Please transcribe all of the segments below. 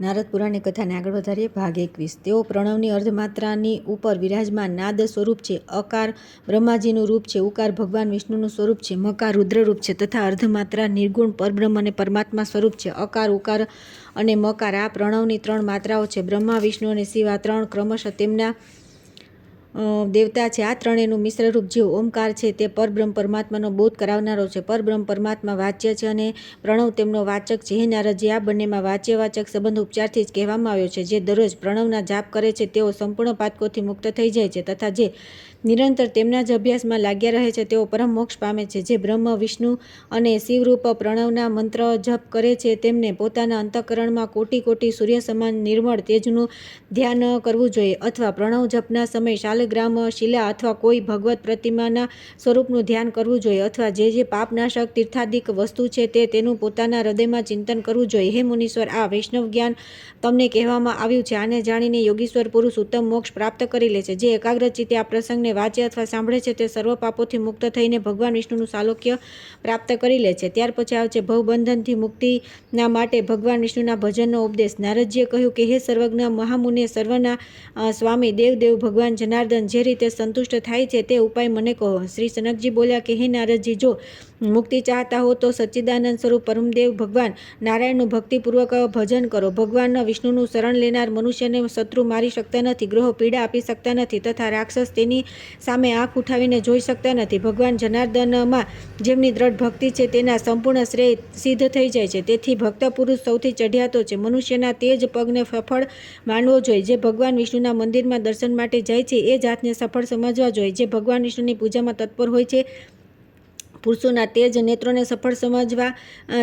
નારદ પુરાણની કથાને આગળ વધારીએ. ભાગ 21. તેઓ પ્રણવની અર્ધમાત્રાની ઉપર વિરાજમાન નાદ સ્વરૂપ છે. અકાર બ્રહ્માજીનું રૂપ છે. ઉકાર ભગવાન વિષ્ણુનું સ્વરૂપ છે. મકાર રુદ્રરૂપ છે તથા અર્ધમાત્રા નિર્ગુણ પરબ્રહ્મ અને પરમાત્મા સ્વરૂપ છે. અકાર, ઉકાર અને મકાર આ પ્રણવની 3 માત્રાઓ છે. બ્રહ્મા, વિષ્ણુ અને શિવ આ 3 ક્રમશઃ તેમના દેવતા છે. આ ત્રણેયનું મિશ્રરૂપ જે ઓમકાર છે તે પરબ્રહ્મ પરમાત્માનો બોધ કરાવનારો છે. પરબ્રહ્મ પરમાત્મા વાચ્ય છે અને પ્રણવ તેમનો વાચક છે. હે નારદજી, આ બંનેમાં વાચ્ય-વાચક સંબંધ ઉપચારથી જ કહેવામાં આવ્યો છે. જે દરરોજ પ્રણવના જાપ કરે છે તેઓ સંપૂર્ણ પાતકોથી મુક્ત થઈ જાય છે તથા જે નિરંતર તેમના જ અભ્યાસમાં લાગ્યા રહે છે તેઓ પરમ મોક્ષ પામે છે. જે બ્રહ્મ, વિષ્ણુ અને શિવરૂપ પ્રણવના મંત્ર જપ કરે છે તેમને પોતાના અંતઃકરણમાં કોટી સૂર્ય સમાન નિર્મળ તેજનું ધ્યાન કરવું જોઈએ અથવા પ્રણવ જપના સમયે શાલગ્રામ શિલા અથવા કોઈ ભગવત પ્રતિમાના સ્વરૂપનું ધ્યાન કરવું જોઈએ અથવા જે પાપનાશક તીર્થાદિક વસ્તુ છે તેનું પોતાના હૃદયમાં ચિંતન કરવું જોઈએ. હે મુનીશ્વર, આ વૈષ્ણવ જ્ઞાન તમને કહેવામાં આવ્યું છે. આને જાણીને યોગીશ્વર પુરુષ ઉત્તમ મોક્ષ પ્રાપ્ત કરી લે છે. જે એકાગ્રચિત્તે આ પ્રસંગને વાંચે અથવા સાંભળે છે તે સર્વ પાપોથી મુક્ત થઈને ભગવાન વિષ્ણુનું સાલોક્ય પ્રાપ્ત કરી લે છે. ત્યાર પછી આવે છે ભવબંધનથી મુક્તિના માટે ભગવાન વિષ્ણુના ભજનનો ઉપદેશ. નારદજીએ કહ્યું કે હે સર્વજ્ઞ મહામુને, સર્વના સ્વામી દેવ ભગવાન જનાર્દન જે રીતે સંતુષ્ટ થાય છે તે ઉપાય મને કહો. શ્રી સનકજી બોલ્યા કે હે નારદજી, જો મુક્તિ ચાહતા હો તો સચ્ચિદાનંદ સ્વરૂપ પરમદેવ ભગવાન નારાયણનું ભક્તિપૂર્વક ભજન કરો. ભગવાન વિષ્ણુનું શરણ લેનાર મનુષ્યને શત્રુ મારી શકતા નથી, ગ્રહો પીડા આપી શકતા નથી તથા રાક્ષસ તેની સામે આંખ ઉઠાવીને જોઈ શકતા નથી. ભગવાન જનાર્દનમાં જેમની દ્રઢ ભક્તિ છે તેના સંપૂર્ણ શ્રેય સિદ્ધ થઈ જાય છે. તેથી ભક્ત પુરુષ સૌથી ચઢિયાતો છે. મનુષ્યના તે જ પગને સફળ માનવો જોઈએ જે ભગવાન વિષ્ણુના મંદિરમાં દર્શન માટે જાય છે. એ જાતને સફળ સમજવા જોઈએ જે ભગવાન વિષ્ણુની પૂજામાં તત્પર હોય છે. પુરુષોના તે જ નેત્રોને સફળ સમજવા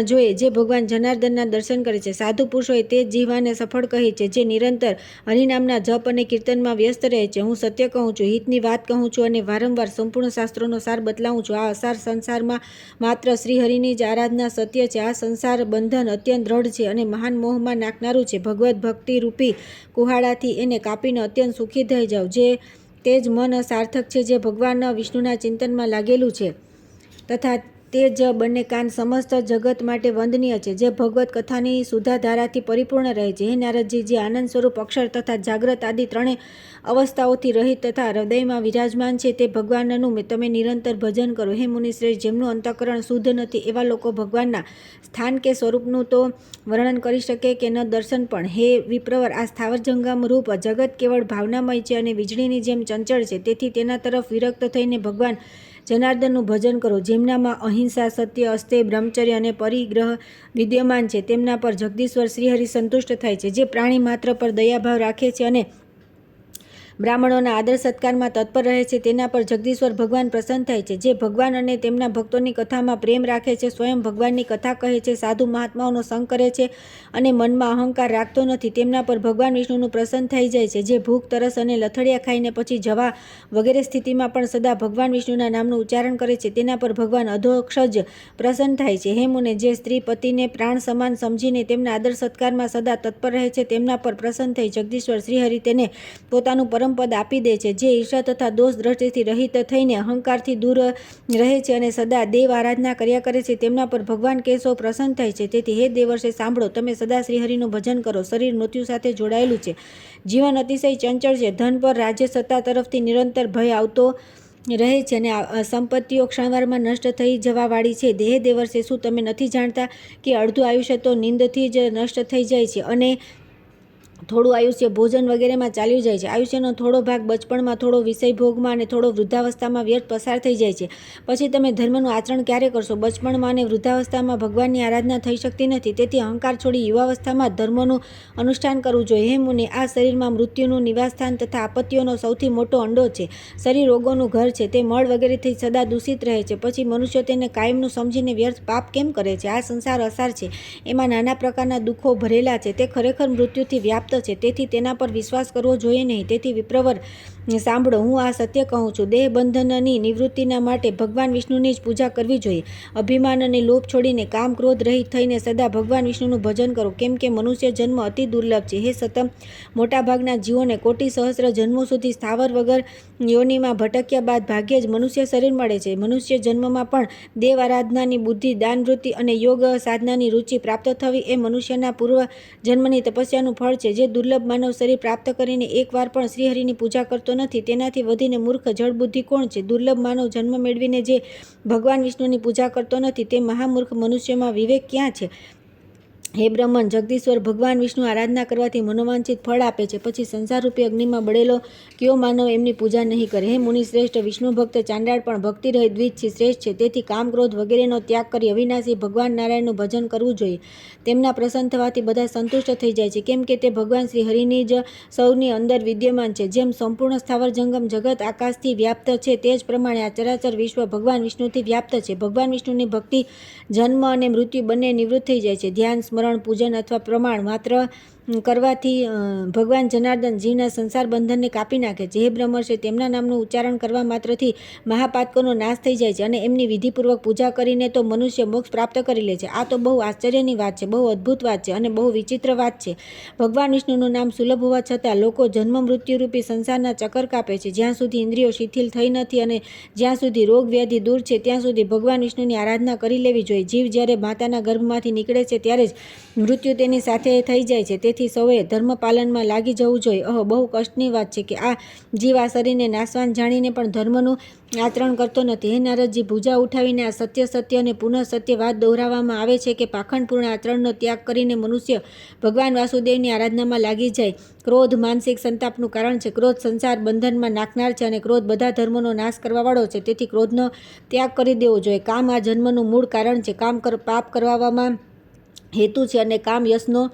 જોઈએ જે ભગવાન જનાર્દનના દર્શન કરે છે. સાધુ પુરુષોએ તે જ જીહવાને સફળ કહી છે જે નિરંતર હરિનામના જપ અને કીર્તનમાં વ્યસ્ત રહે છે. હું સત્ય કહું છું, હિતની વાત કહું છું અને વારંવાર સંપૂર્ણ શાસ્ત્રોનો સાર બતલાવું છું. આ અસાર સંસારમાં માત્ર શ્રીહરિની જ આરાધના સત્ય છે. આ સંસાર બંધન અત્યંત દ્રઢ છે અને મહાન મોહમાં નાખનારું છે. ભગવદ્ ભક્તિ રૂપી કુહાડાથી એને કાપીને અત્યંત સુખી થઈ જાઓ. તે જ મન સાર્થક છે જે ભગવાન વિષ્ણુના ચિંતનમાં લાગેલું છે તથા તે જ બંને કાન સમસ્ત જગત માટે વંદનીય છે જે ભગવત કથાની સુધાધારાથી પરિપૂર્ણ રહે છે. હે નારદજી, જે આનંદ સ્વરૂપ અક્ષર તથા જાગ્રત આદિ 3 અવસ્થાઓથી રહિત તથા હૃદયમાં વિરાજમાન છે તે ભગવાનનું તમે નિરંતર ભજન કરો. હે મુનિશ્રેષ્ઠ, જેમનું અંતઃકરણ શુદ્ધ નથી એવા લોકો ભગવાનના સ્થાન કે સ્વરૂપનું તો વર્ણન કરી શકે કે ન દર્શન પણ. હે વિપ્રવર, આ સ્થાવર જંગમ રૂપ જગત કેવળ ભાવનામય છે અને વીજળીની જેમ ચંચળ છે. તેથી તેના તરફ વિરક્ત થઈને ભગવાન જનાર્દનનું ભજન કરો. જેમનામાં અહિંસા, સત્ય, અસ્તેય, બ્રહ્મચર્ય અને પરિગ્રહ વિદ્યમાન છે તેમના પર જગદીશ્વર શ્રીહરિ સંતુષ્ટ થાય છે. જે પ્રાણી માત્ર પર દયાભાવ રાખે છે અને બ્રાહ્મણોના આદર સત્કારમાં તત્પર રહે છે તેના પર જગદીશ્વર ભગવાન પ્રસન્ન થાય છે. જે ભગવાન અને તેમના ભક્તોની કથામાં પ્રેમ રાખે છે, સ્વયં ભગવાનની કથા કહે છે, સાધુ મહાત્માઓનો સંગ કરે છે અને મનમાં અહંકાર રાખતો નથી તેમના પર ભગવાન વિષ્ણુનું પ્રસન્ન થઈ જાય છે. જે ભૂખ, તરસ અને લથડિયા ખાઈને પછી જવા વગેરે સ્થિતિમાં પણ સદા ભગવાન વિષ્ણુના નામનું ઉચ્ચારણ કરે છે તેના પર ભગવાન અધોક્ષજ પ્રસન્ન થાય છે. હે મુને, જે સ્ત્રી પતિને પ્રાણ સમાન સમજીને તેમના આદર સત્કારમાં સદા તત્પર રહે છે તેમના પર પ્રસન્ન થઈ જગદીશ્વર શ્રીહરિ તેને પોતાનું પરમ પદ આપી દે છે. જે ઈર્ષા તથા દોષ દ્રષ્ટિથી રહિત થઈને અહંકારથી દૂર રહે છે અને સદા દેવ આરાધના કર્યા કરે છે તેમના પર ભગવાન કેશવ પ્રસન્ન થાય છે. તેથી હે દેવર્ષે, સાંભળો, તમે સદા શ્રીહરિનું ભજન કરો. શરીર મૃત્યુ સાથે જોડાયેલું છે. જીવન અતિશય ચંચળ છે. ધન પર, રાજ્ય, સત્તા તરફથી નિરંતર ભય આવતો રહે છે અને સંપત્તિઓ ક્ષણવારમાં નષ્ટ થઈ જવાવાળી છે. હે દેવર્ષે, શું તમે નથી જાણતા કે અડધું આયુષ્ય તો નિંદથી જ નષ્ટ થઈ જાય છે અને થોડું આયુષ્ય ભોજન વગેરેમાં ચાલ્યું જાય છે. આયુષ્યનો થોડો ભાગ બચપણમાં, થોડો વિષયભોગમાં અને થોડો વૃદ્ધાવસ્થામાં વ્યર્થ પસાર થઈ જાય છે. પછી તમે ધર્મનું આચરણ ક્યારે કરશો? બચપણમાં અને વૃદ્ધાવસ્થામાં ભગવાનની આરાધના થઈ શકતી નથી. તેથી અહંકાર છોડી યુવાવસ્થામાં જ ધર્મનું અનુષ્ઠાન કરવું જોઈએ. હે મુનિ, આ શરીરમાં મૃત્યુનું નિવાસસ્થાન તથા આપત્તિઓનો સૌથી મોટો અંડો છે. શરીર રોગોનું ઘર છે. તે મળ વગેરેથી સદા દૂષિત રહે છે. પછી મનુષ્ય તેને કાયમનું સમજીને વ્યર્થ પાપ કેમ કરે છે? આ સંસાર અસાર છે. એમાં નાના પ્રકારના દુઃખો ભરેલા છે. તે ખરેખર મૃત્યુથી વ્યાપ્ત છે. તેથી તેના પર વિશ્વાસ કરવો જોઈએ નહીં. તેથી વિપ્રવર, સાંભળો, હું આ સત્ય કહું છું. દેહ બંધનની નિવૃત્તિના માટે ભગવાન વિષ્ણુની જ પૂજા કરવી જોઈએ. અભિમાન અને લોભ છોડીને કામ ક્રોધ રહિત થઈને સદા ભગવાન વિષ્ણુનું ભજન કરો, કેમ કે મનુષ્ય જન્મ અતિ દુર્લભ છે. હે સતમ, મોટાભાગના જીવોને કોટી સહસ્ત્ર જન્મો સુધી સ્થાવર વગર યોનિમાં ભટક્યા બાદ ભાગ્યે જ મનુષ્ય શરીર મળે છે. મનુષ્ય જન્મમાં પણ દેવ આરાધનાની બુદ્ધિ, દાનવૃત્તિ અને યોગ સાધનાની રુચિ પ્રાપ્ત થવી એ મનુષ્યના પૂર્વ જન્મની તપસ્યાનું ફળ છે. જે દુર્લભ માનવ શરીર પ્રાપ્ત કરીને એકવાર પણ શ્રીહરિની પૂજા કરતો નથી, તેનાથી વધીને મૂર્ખ જળબુદ્ધિ કોણ છે? દુર્લભ માનવ જન્મ મેળવીને જે ભગવાન વિષ્ણુની પૂજા કરતો નથી, તે મહામૂર્ખ મનુષ્યમાં વિવેક ક્યાં છે? હે બ્રહ્મન, જગદીશ્વર ભગવાન વિષ્ણુ આરાધના કરવાથી મનોવાંછિત ફળ આપે છે. પછી સંસારરૂપી અગ્નિમાં બળેલો કયો માનવ એમની પૂજા નહીં કરે? હે મુનિ શ્રેષ્ઠ, વિષ્ણુ ભક્ત ચાંડાળ પણ ભક્તિ રહિત દ્વિજથી શ્રેષ્ઠ છે. તેથી કામ ક્રોધ વગેરેનો ત્યાગ કરી અવિનાશી ભગવાન નારાયણનું ભજન કરવું જોઈએ. તેમના પ્રસન્ન થવાથી બધા સંતુષ્ટ થઈ જાય છે, કેમ કે તે ભગવાન શ્રી હરિની જ સૌની અંદર વિદ્યમાન છે. જેમ સંપૂર્ણ સ્થાવર જંગમ જગત આકાશથી વ્યાપ્ત છે, તે જ પ્રમાણે આ ચરાચર વિશ્વ ભગવાન વિષ્ણુથી વ્યાપ્ત છે. ભગવાન વિષ્ણુની ભક્તિ જન્મ અને મૃત્યુ બંને નિવૃત્ત થઈ જાય છે. ધ્યાન, સ્મરણ, પૂજન અથવા પ્રમાણ માત્ર કરવાથી ભગવાન જનાર્દન જીવના સંસાર બંધનને કાપી નાખે છે. હે બ્રહ્મર્ષિ, તેમના નામનું ઉચ્ચારણ કરવા માત્રથી મહાપાતકોનો નાશ થઈ જાય છે, અને એમની વિધિપૂર્વક પૂજા કરીને તો મનુષ્ય મોક્ષ પ્રાપ્ત કરી લે છે. આ તો બહુ આશ્ચર્યની વાત છે, બહુ અદ્ભુત વાત છે અને બહુ વિચિત્ર વાત છે. ભગવાન વિષ્ણુનું નામ સુલભ હોવા છતાં લોકો જન્મ મૃત્યુરૂપી સંસારના ચક્કર કાપે છે. જ્યાં સુધી ઇન્દ્રિયો શિથિલ થઈ નથી અને જ્યાં સુધી રોગ વ્યાધિ દૂર છે, ત્યાં સુધી ભગવાન વિષ્ણુની આરાધના કરી લેવી જોઈએ. જીવ જ્યારે માતાના ગર્ભમાંથી નીકળે છે, ત્યારે જ મૃત્યુ તેની સાથે થઈ જાય છે. તેથી સૌએ ધર્મપાલનમાં લાગી જવું જોઈએ. બહુ કષ્ટની વાત છે કે આ જીવ આ શરીરને નાશવાન જાણીને પણ ધર્મનું આચરણ કરતો નથી. હે નારદજી, ભુજા ઉઠાવીને આ સત્ય સત્ય અને પુનઃ સત્ય વાત દોહરાવવામાં આવે છે કે પાખંડપૂર્ણ આચરણનો ત્યાગ કરીને મનુષ્ય ભગવાન વાસુદેવની આરાધનામાં લાગી જાય. ક્રોધ માનસિક સંતાપનું કારણ છે. ક્રોધ સંસાર બંધનમાં નાખનાર છે અને ક્રોધ બધા ધર્મોનો નાશ કરવાવાળો છે. તેથી ક્રોધનો ત્યાગ કરી દેવો જોઈએ. કામ આ જન્મનું મૂળ કારણ છે. કામ પાપ કરવામાં હેતુ છે અને કામ યશનો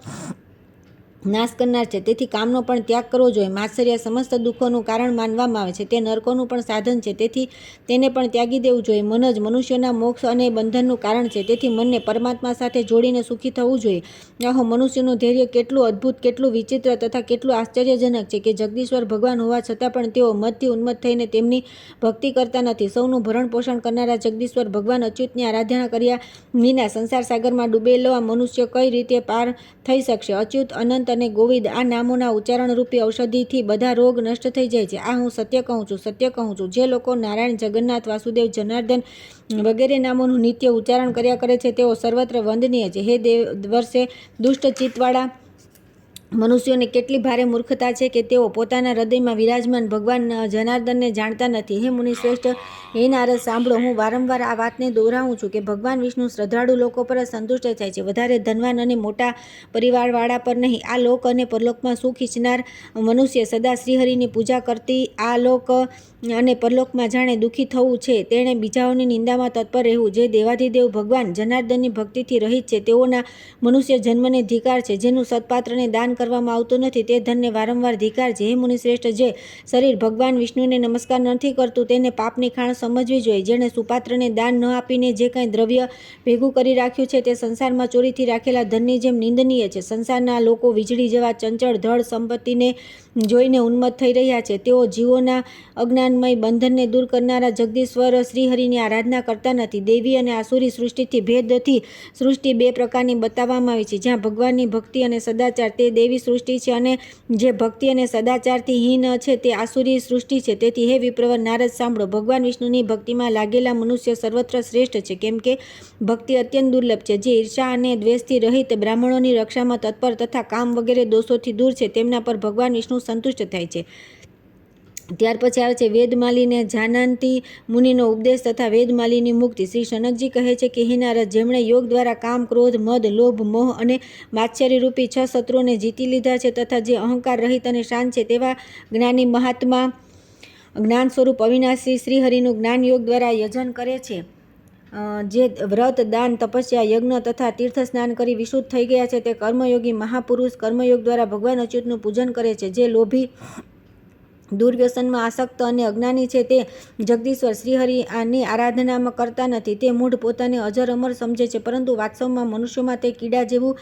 નાશ કરનાર છે. તેથી કામનો પણ ત્યાગ કરવો જોઈએ. માત્સર્ય સમસ્ત દુઃખોનું કારણ માનવામાં આવે છે. તે નરકોનું પણ સાધન છે, તેથી તેને પણ ત્યાગી દેવું જોઈએ. મન જ મનુષ્યના મોક્ષ અને બંધનનું કારણ છે. તેથી મનને પરમાત્મા સાથે જોડીને સુખી થવું જોઈએ. મનુષ્યનું ધૈર્ય કેટલું અદ્ભુત, કેટલું વિચિત્ર તથા કેટલું આશ્ચર્યજનક છે કે જગદીશ્વર ભગવાન હોવા છતાં પણ તેઓ મદથી ઉન્મત્ત થઈને તેમની ભક્તિ કરતા નથી. સૌનું ભરણ પોષણ કરનારા જગદીશ્વર ભગવાન અચ્યુતની આરાધના કર્યા વિના સંસાર સાગરમાં ડૂબેલો આ મનુષ્ય કઈ રીતે પાર થઈ શકશે? અચ્યુત, અનંત અને ગોવિંદ આ નામોના ઉચ્ચારણરૂપી ઔષધિથી બધા રોગ નષ્ટ થઈ જાય છે. આ હું સત્ય કહું છું, સત્ય કહું છું. જે લોકો નારાયણ, જગન્નાથ, વાસુદેવ, જનાર્દન વગેરે નામોનું નિત્ય ઉચ્ચારણ કર્યા કરે છે, તેઓ સર્વત્ર વંદનીય છે. હે દેવર્ષે, દુષ્ટ ચિત્તવાળા મનુષ્યોને કેટલી ભારે મૂર્ખતા છે કે તેઓ પોતાના હૃદયમાં વિરાજમાન ભગવાન જનાર્દનને જાણતા નથી. હે મુનિ શ્રેષ્ઠ, હે નારદ, સાંભળો, હું વારંવાર આ વાતને દોહરાવું છું કે ભગવાન વિષ્ણુ શ્રદ્ધાળુ લોકો પર સંતુષ્ટ થાય છે, વધારે ધનવાન અને મોટા પરિવારવાળા પર નહીં. આ લોક અને પરલોકમાં સુખ ઈચ્છનાર મનુષ્ય સદા શ્રીહરિની પૂજા કરતી આ લોક અને પરલોકમાં જાણે દુઃખી થવું છે, તેણે બીજાઓની નિંદામાં તત્પર રહેવું. જે દેવાધિદેવ ભગવાન જનાર્દનની ભક્તિથી રહિત છે, તેઓના મનુષ્ય જન્મને ધિકાર છે. જેનું સત્પાત્રને દાન કરવામાં આવતું નથી, તે ધનને વારંવાર ધિકાર છે. હે મુનિ શ્રેષ્ઠ, જે શરીર ભગવાન વિષ્ણુને નમસ્કાર નથી કરતું, તેને પાપની ખાણ સમજવી જોઈએ. જેણે સુપાત્રને દાન ન આપીને જે કંઈ દ્રવ્ય ભેગું કરી રાખ્યું છે, તે સંસારમાં ચોરીથી રાખેલા ધનની જેમ નિંદનીય છે. સંસારના લોકો વીજળી જેવા ચંચળ ધડ સંપત્તિને જોઈને ઉન્મત્ત થઈ રહ્યા છે. તેઓ જીવોના અજ્ઞાનમય બંધનને દૂર કરનારા જગદીશ્વર શ્રીહરિની આરાધના કરતા નથી. દેવી અને આસુરી સૃષ્ટિથી ભેદથી સૃષ્ટિ બે પ્રકારની બતાવવામાં આવી છે. જ્યાં ભગવાનની ભક્તિ અને સદાચાર, તે દેવી સૃષ્ટિ છે, અને જે ભક્તિ અને સદાચારથી હીન છે, તે આસુરી સૃષ્ટિ છે. તેથી હે વિપ્રવર નારદ, સાંભળો, ભગવાન વિષ્ણુની ભક્તિમાં લાગેલા મનુષ્ય સર્વત્ર શ્રેષ્ઠ છે, કેમ કે ભક્તિ અત્યંત દુર્લભ છે. જે ઈર્ષા અને દ્વેષથી રહિત, બ્રાહ્મણોની રક્ષામાં તત્પર તથા કામ વગેરે દોષોથી દૂર છે, તેમના પર ભગવાન વિષ્ણુ સંતુષ્ટ થાય છે. ત્યાર પછી આવે છે વેદમાલીને જાનંતી મુનિનો ઉપદેશ તથા વેદમાલીની મુક્તિ. શ્રી સનકજી કહે છે કે હે નારદ, જેમણે યોગ દ્વારા કામ, ક્રોધ, મદ, લોભ, મોહ અને માત્સર્યરૂપી 6 શત્રુઓને જીતી લીધા છે તથા જે અહંકાર રહિત અને શાંત છે, તેવા જ્ઞાની મહાત્મા જ્ઞાન સ્વરૂપ અવિનાશી શ્રીહરિનું જ્ઞાન યોગ દ્વારા યજન કરે છે. જે વ્રત, દાન, તપસ્યા, યજ્ઞ તથા તીર્થ સ્નાન કરી વિશુદ્ધ થઈ ગયા છે, તે કર્મયોગી મહાપુરુષ કર્મયોગ દ્વારા ભગવાન અચ્યુતનું પૂજન કરે છે. જે લોભી દુર્વ્યસનમાં આસક્ત અને અજ્ઞાની છે તે જગદીશ્વર શ્રીહરિની આરાધનામાં કરતા નથી. તે મૂઢ પોતાને અજર અમર સમજે છે, પરંતુ વાસ્તવમાં મનુષ્યોમાં તે કીડા જેવું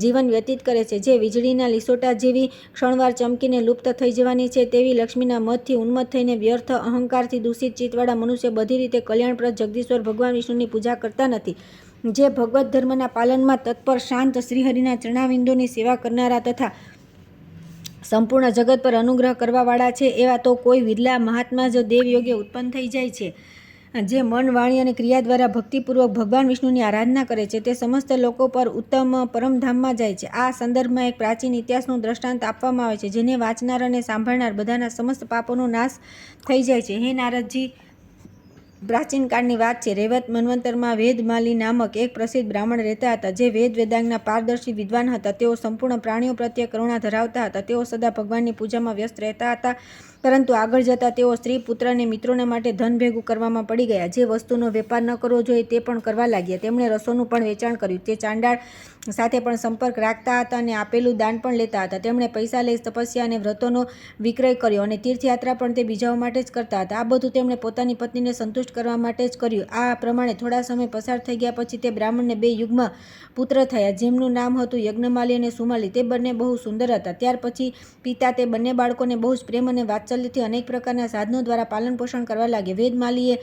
જીવન વ્યતીત કરે છે. જે વીજળીના લીસોટા જેવી ક્ષણવાર ચમકીને લુપ્ત થઈ જવાની છે તેવી લક્ષ્મીના મદથી ઉન્મત્ત થઈને વ્યર્થ અહંકારથી દૂષિત ચિત્તવાળા મનુષ્ય બધી રીતે કલ્યાણપ્રદ જગદીશ્વર ભગવાન વિષ્ણુની પૂજા કરતા નથી. જે ભગવત ધર્મના પાલનમાં તત્પર, શાંત, શ્રીહરિના ચરણાવિંદોની સેવા કરનારા તથા સંપૂર્ણ જગત પર અનુગ્રહ કરવાવાળા છે, એવા તો કોઈ વિરલા મહાત્મા જ દેવયોગે ઉત્પન્ન થઈ જાય છે. જે મન, વાણી અને ક્રિયા દ્વારા ભક્તિપૂર્વક ભગવાન વિષ્ણુની આરાધના કરે છે તે સમસ્ત લોકો પર ઉત્તમ પરમધામમાં જાય છે. આ સંદર્ભમાં એક પ્રાચીન ઇતિહાસનું દ્રષ્ટાંત આપવામાં આવે છે, જેને વાંચનાર અને સાંભળનાર બધાના સમસ્ત પાપોનો નાશ થઈ જાય છે. હે નારદજી, પ્રાચીન કાળની વાત છે. રૈવત મન્વંતરમાં વેદમાલી નામક એક પ્રસિદ્ધ બ્રાહ્મણ રહેતા હતા, જે વેદાંગના પારદર્શી વિદ્વાન હતા. તેઓ સંપૂર્ણ પ્રાણીઓ પ્રત્યે કરુણા ધરાવતા હતા. તેઓ સદા ભગવાનની પૂજામાં વ્યસ્ત રહેતા હતા, પરંતુ આગળ જતાં તેઓ સ્ત્રી, પુત્ર અને મિત્રોના માટે ધન ભેગું કરવામાં પડી ગયા. જે વસ્તુનો વેપાર ન કરવો જોઈએ તે પણ કરવા લાગ્યા. તેમણે રસોનું પણ વેચાણ કર્યું. તે ચાંડાળ સાથે પણ સંપર્ક રાખતા હતા અને આપેલું દાન પણ લેતા હતા. તેમણે પૈસા લઈ તપસ્યા અને વ્રતોનો વિક્રય કર્યો અને તીર્થયાત્રા પણ તે બીજાઓ માટે જ કરતા હતા. આ બધું તેમણે પોતાની પત્નીને સંતુષ્ટ કરવા માટે જ કર્યું. આ પ્રમાણે થોડા સમય પસાર થઈ ગયા પછી તે બ્રાહ્મણને 2 યુગ્મ પુત્ર થયા, જેમનું નામ હતું યજ્ઞમાલી અને સુમાલી. તે બંને બહુ સુંદર હતા. ત્યાર પછી પિતા તે બંને બાળકોને બહુ જ પ્રેમ અને વાત્સલ્યથી અનેક પ્રકારના સાધનો દ્વારા પાલન પોષણ કરવા લાગ્યા. વેદમાલીએ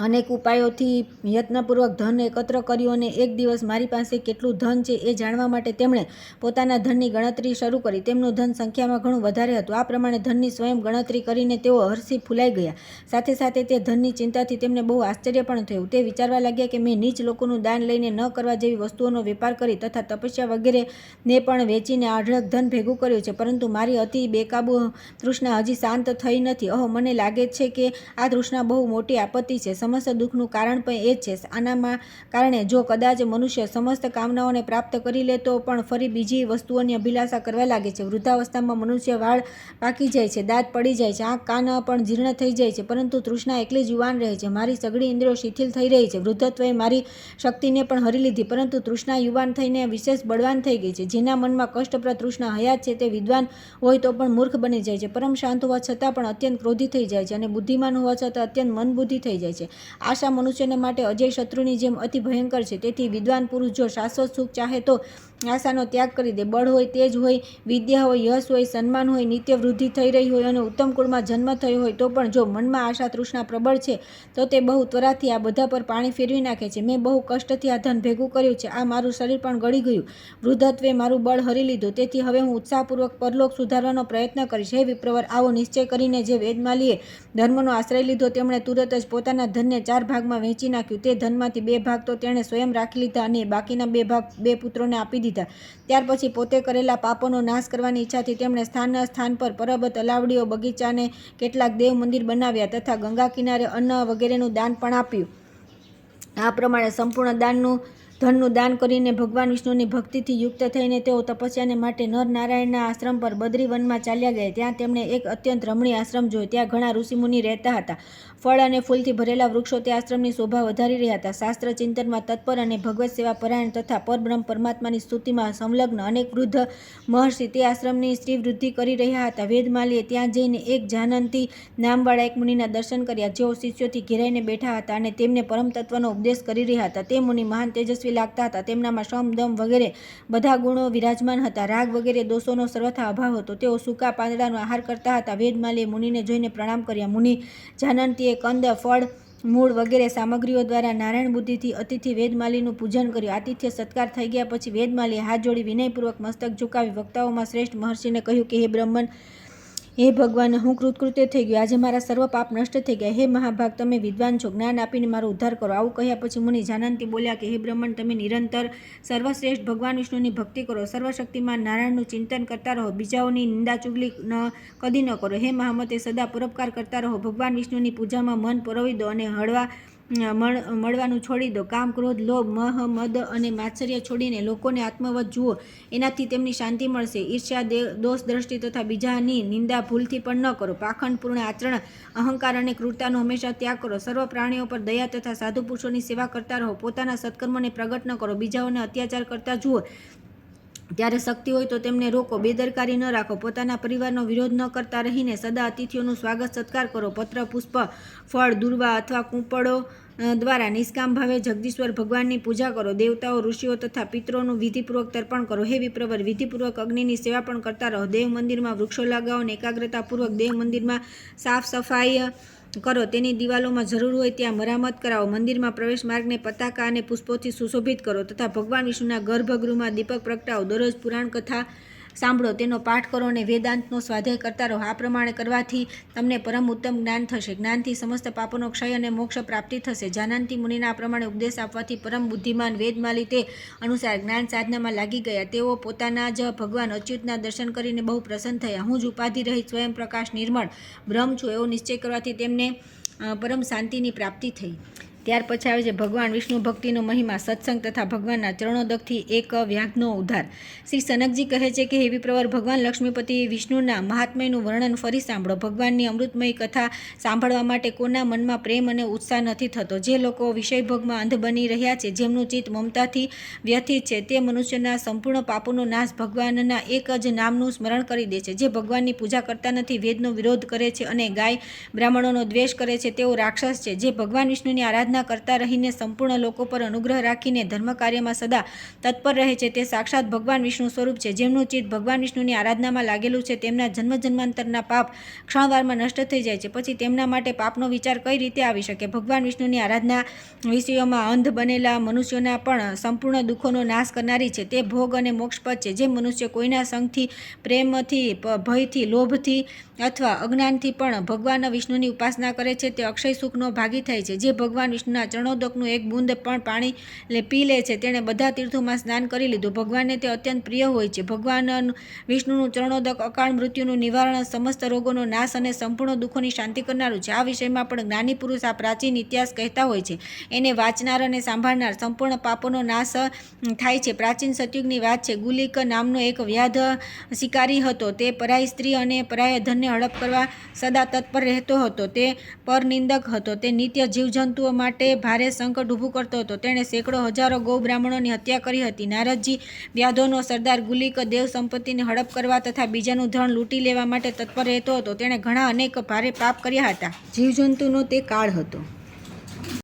અનેક ઉપાયોથી યત્નપૂર્વક ધન એકત્ર કર્યું અને એક દિવસ મારી પાસે કેટલું ધન છે એ જાણવા માટે તેમણે પોતાના ધનની ગણતરી શરૂ કરી. તેમનું ધન સંખ્યામાં ઘણું વધારે હતું. આ પ્રમાણે ધનની સ્વયં ગણતરી કરીને તેઓ હર્ષી ફૂલાઈ ગયા. સાથે સાથે તે ધનની ચિંતાથી તેમને બહુ આશ્ચર્ય પણ થયું. તે વિચારવા લાગ્યા કે મેં નીચ લોકોનું દાન લઈને ન કરવા જેવી વસ્તુઓનો વેપાર કરી તથા તપસ્યા વગેરેને પણ વેચીને અઢળક ધન ભેગું કર્યું છે, પરંતુ મારી અતિ બેકાબુ તૃષ્ણા હજી શાંત થઈ નથી. મને લાગે છે કે આ તૃષ્ણા બહુ મોટી આપત્તિ છે. સમસ્ત દુઃખનું કારણ પણ એ જ છે. આના કારણે જો કદાચ મનુષ્ય સમસ્ત કામનાઓને પ્રાપ્ત કરી લે તો પણ ફરી બીજી વસ્તુઓની અભિલાષા કરવા લાગે છે. વૃદ્ધાવસ્થામાં મનુષ્ય વાળ પાકી જાય છે, દાંત પડી જાય છે, આંખ કાન પણ જીર્ણ થઈ જાય છે, પરંતુ તૃષ્ણા એકલી જ યુવાન રહે છે. મારી સઘળી ઇન્દ્રિયો શિથિલ થઈ રહી છે. વૃદ્ધત્વએ મારી શક્તિને પણ હરી લીધી, પરંતુ તૃષ્ણા યુવાન થઈને વિશેષ બળવાન થઈ ગઈ છે. જેના મનમાં કષ્ટપ્રદ તૃષ્ણા હયાત છે તે વિદ્વાન હોય તો પણ મૂર્ખ બની જાય છે, પરમ શાંત હોવા છતાં પણ અત્યંત ક્રોધી થઈ જાય છે અને બુદ્ધિમાન હોવા છતાં અત્યંત મંદબુદ્ધિ થઈ જાય છે. આશા મનુષ્યને માટે અજય શત્રુની જેમ અતિ ભયંકર છે. તેથી વિદ્વાન પુરુષ જો શાશ્વત સુખ ચાહે તો આશાનો ત્યાગ કરી દે. બળ હોય, તેજ હોય, વિદ્યા હોય, યશ હોય, સન્માન હોય, નિત્ય વૃદ્ધિ થઈ રહી હોય અને ઉત્તમ કુળમાં જન્મ થયો હોય તો પણ જો મનમાં આશા તૃષ્ણા પ્રબળ છે તો તે બહુ ત્વરાથી આ બધા પર પાણી ફેરવી નાખે છે. મેં બહુ કષ્ટથી આ ધન ભેગું કર્યું છે. આ મારું શરીર પણ ગળી ગયું. વૃદ્ધત્વે મારું બળ હરી લીધું. તેથી હવે હું ઉત્સાહપૂર્વક પરલોક સુધારવાનો પ્રયત્ન કરીશ. હે વિપ્રવર, આવો નિશ્ચય કરીને જે વેદમાલીએ ધર્મનો આશ્રય લીધો તેમણે તુરત જ પોતાના ધનને 4 ભાગમાં વહેંચી નાખ્યું. તે ધનમાંથી 2 ભાગ તો તેણે સ્વયં રાખી લીધા અને બાકીના 2 ભાગ 2 પુત્રોને આપી દીધા. ત્યાર પછી પોતે કરેલા પાપોનો નાશ કરવાની ઈચ્છાથી તેમણે સ્થાન પર પરબત, તલાવડીઓ, બગીચાને કેટલાક દેવ મંદિર બનાવ્યા તથા ગંગા કિનારે અન્ન વગેરેનું દાન પણ આપ્યું. આ પ્રમાણે સંપૂર્ણ ધનનું દાન કરીને ભગવાન વિષ્ણુની ભક્તિથી યુક્ત થઈને તેઓ તપસ્યાને માટે નર નારાયણના આશ્રમ પર બદ્રી વનમાં ચાલ્યા ગયા. ત્યાં તેમણે એક અત્યંત રમણીય આશ્રમ જોયો. ત્યાં ઘણા ઋષિમુનિ રહેતા હતા. ફળ અને ફૂલથી ભરેલા વૃક્ષો તે આશ્રમની શોભા વધારી રહ્યા હતા. શાસ્ત્ર ચિંતનમાં તત્પર અને ભગવત સેવા પરાયણ તથા પરબ્રહ્મ પરમાત્માની સ્તુતિમાં સંલગ્ન અનેક વૃદ્ધ મહર્ષિ તે આશ્રમની શ્રીવૃદ્ધિ કરી રહ્યા હતા. વેદમાલીએ ત્યાં જઈને એક જાનંતી નામવાળા એક મુનિના દર્શન કર્યા, જેઓ શિષ્યોથી ઘેરાઈને બેઠા હતા અને તેમને પરમ તત્વનો ઉપદેશ કરી રહ્યા હતા. તે મુનિ મહાન તેજસ્વી લાગતા હતા. તેમનામાં શમ, દમ વગેરે બધા ગુણો વિરાજમાન હતા. રાગ વગેરે દોષોનો સર્વથા અભાવ હતો. તેઓ સૂકા પાંદડાનો આહાર કરતા હતા. વેદમાલીએ મુનિને જોઈને પ્રણામ કર્યા. મુનિ જાનંતીએ કંદ, ફળ, મૂળ વગેરે સામગ્રીઓ દ્વારા નારાયણ બુદ્ધિથી અતિથિ વેદમાલીનું પૂજન કર્યું. આતિથ્ય સત્કાર થઈ ગયા પછી વેદમાલીએ હાથ જોડી વિનયપૂર્વક મસ્તક ઝુકાવી વક્તાઓમાં શ્રેષ્ઠ મહર્ષિને કહ્યું કે હે ભગવાન, હું કૃતકૃત્ય થઈ ગયો. આજે મારા સર્વ પાપ નષ્ટ થઈ ગયા. હે મહાભાગ, તમે વિદ્વાન છો, જ્ઞાન આપીને મારો ઉદ્ધાર કરો. આવું કહ્યા પછી મુનિ જાનંતી બોલ્યા કે હે બ્રહ્મણ, તમે નિરંતર સર્વશ્રેષ્ઠ ભગવાન વિષ્ણુની ભક્તિ કરો, સર્વશક્તિમાન નારાયણનું ચિંતન કરતા રહો, બીજાઓની નિંદા ચુગલી કદી ન કરો. હે મહામતે, સદા પરોપકાર કરતા રહો. ભગવાન વિષ્ણુની પૂજામાં મન પરોવી દો અને મળવાનું છોડી દો. કામ, ક્રોધ, લોભ, મહ, મદ અને માત્સર્ય છોડીને લોકોને આત્મવત જુઓ. એનાથી તેમની શાંતિ મળશે. ઈર્ષ્યા, દોષ દ્રષ્ટિ તથા બીજાની નિંદા ભૂલથી પણ ન કરો. પાખંડપૂર્ણ આચરણ, અહંકાર અને ક્રૂરતાનો હંમેશા ત્યાગ કરો. સર્વ પ્રાણીઓ પર દયા તથા સાધુ પુરુષોની સેવા કરતા રહો. પોતાના સત્કર્મોને પ્રગટ ન કરો. બીજાઓને અત્યાચાર કરતા જુઓ. ત્યારે શક્તિ હોય તો તેમને રોકો, બેદરકારી ન રાખો, પોતાના પરિવારનો વિરોધ ન કરતા રહીને સદા અતિથિઓનું સ્વાગત સત્કાર કરો. પત્ર, પુષ્પ, ફળ, દુર્વા અથવા કૂંપળો દ્વારા નિષ્કામ ભાવે જગદીશ્વર ભગવાનની પૂજા કરો. દેવતાઓ, ઋષિઓ તથા પિતરોનું વિધિપૂર્વક તર્પણ કરો. હે વિપ્રવર, વિધિપૂર્વક અગ્નિની સેવા પણ કરતા રહો. દેવ મંદિરમાં વૃક્ષો લગાવો અને એકાગ્રતાપૂર્વક દેવ મંદિરમાં સાફ સફાઈ કરો. તેની દિવાલોમાં જરૂર હોય ત્યાં મરામત કરાવો. મંદિરમાં પ્રવેશ માર્ગને પતાકા અને પુષ્પોથી સુશોભિત કરો તથા ભગવાન વિષ્ણુના ગર્ભગૃહમાં દીપક પ્રગટાવો. દરરોજ પુરાણ કથા સાંભળો, તેનો પાઠ કરો અને વેદાંતનો સ્વાધ્યાય કરતા રહો. આ પ્રમાણે કરવાથી તમને પરમ ઉત્તમ જ્ઞાન થશે. જ્ઞાનથી સમસ્ત પાપોનો ક્ષય અને મોક્ષ પ્રાપ્તિ થશે. જાનંતી મુનિના આ પ્રમાણે ઉપદેશ આપવાથી પરમ બુદ્ધિમાન વેદમાલી તે અનુસાર જ્ઞાન સાધનામાં લાગી ગયા. તેઓ પોતાના જ ભગવાન અચ્યુતના દર્શન કરીને બહુ પ્રસન્ન થયા. હું જ ઉપાધિ રહિત સ્વયં પ્રકાશ નિર્મળ બ્રહ્મ છું એવો નિશ્ચય કરવાથી તેમને પરમ શાંતિની પ્રાપ્તિ થઈ. ત્યાર પછી આવે છે ભગવાન વિષ્ણુ ભક્તિનો મહિમા, સત્સંગ તથા ભગવાનના ચરણોદકથી એક વ્યાઘનો ઉદ્ધાર. શ્રી સનકજી કહે છે કે હે વિપ્રવર, ભગવાન લક્ષ્મીપતિ વિષ્ણુના મહાત્મ્યનું વર્ણન ફરી સાંભળો. ભગવાનની અમૃતમય કથા સાંભળવા માટે કોના મનમાં પ્રેમ અને ઉત્સાહ નથી થતો? જે લોકો વિષયભોગમાં અંધ બની રહ્યા છે, જેમનું ચિત્ત મમતાથી વ્યથિત છે, તે મનુષ્યના સંપૂર્ણ પાપોનો નાશ ભગવાનના એક જ નામનું સ્મરણ કરી દે છે. જે ભગવાનની પૂજા કરતા નથી, વેદનો વિરોધ કરે છે અને ગાય બ્રાહ્મણોનો દ્વેષ કરે છે, તેઓ રાક્ષસ છે. જે ભગવાન વિષ્ણુની આરાધના કરતા રહીને સંપૂર્ણ લોકો પર અનુગ્રહ રાખીને ધર્મ કાર્યમાં સદા તત્પર રહે છે, તે સાક્ષાત ભગવાન વિષ્ણુ સ્વરૂપ છે. જેમનું ચિત્ત ભગવાન વિષ્ણુની આરાધનામાં લાગેલું છે, તેમના જન્મ જન્માંતરના પાપ ક્ષણવારમાં નષ્ટ થઈ જાય છે. પછી તેમના માટે પાપનો વિચાર કઈ રીતે આવી શકે? ભગવાન વિષ્ણુની આરાધના વિષયોમાં અંધ બનેલા મનુષ્યોના પણ સંપૂર્ણ દુઃખોનો નાશ કરનારી છે. તે ભોગ અને મોક્ષપદ છે. જે મનુષ્ય કોઈના સંગથી, પ્રેમથી, ભયથી, લોભથી અથવા અજ્ઞાનથી પણ ભગવાન વિષ્ણુની ઉપાસના કરે છે, તે અક્ષય સુખનો ભાગી થાય છે. જે ભગવાન વિષ્ણુના ચરણોદકનું એક બુંદ પણ પાણી પી લે છે, તેણે બધા તીર્થોમાં સ્નાન કરી લીધું. ભગવાનને તે અત્યંત પ્રિય હોય છે. ભગવાન વિષ્ણુનું ચરણોદક અકાળ મૃત્યુનું નિવારણ, સમસ્ત રોગોનો નાશ અને સંપૂર્ણ દુઃખોની શાંતિ કરનારું છે. આ વિષયમાં પણ જ્ઞાની પુરુષ આ પ્રાચીન ઇતિહાસ કહેતા હોય છે. એને વાંચનાર અને સાંભળનાર સંપૂર્ણ પાપોનો નાશ થાય છે. પ્રાચીન સતયુગની વાત છે. ગુલિક નામનો એક વ્યાધ શિકારી હતો. તે પરાઈ સ્ત્રી અને પરાય ધનને હડપ કરવા સદા તત્પર રહેતો હતો. તે પરનિંદક હતો. તે નિત્ય જીવજંતુઓ માટે ભારે સંકટ ઊભું કરતો હતો. તેણે સેંકડો હજારો ગૌ બ્રાહ્મણોની હત્યા કરી હતી. નારદજી, વ્યાધોનો સરદાર ગુલિક, દેવ સંપત્તિને હડપ કરવા તથા બીજાનું ધન લૂંટી લેવા માટે તત્પર રહેતો હતો. તેણે ઘણા અનેક ભારે પાપ કર્યા હતા. જીવજંતુનો તે કાળ હતો.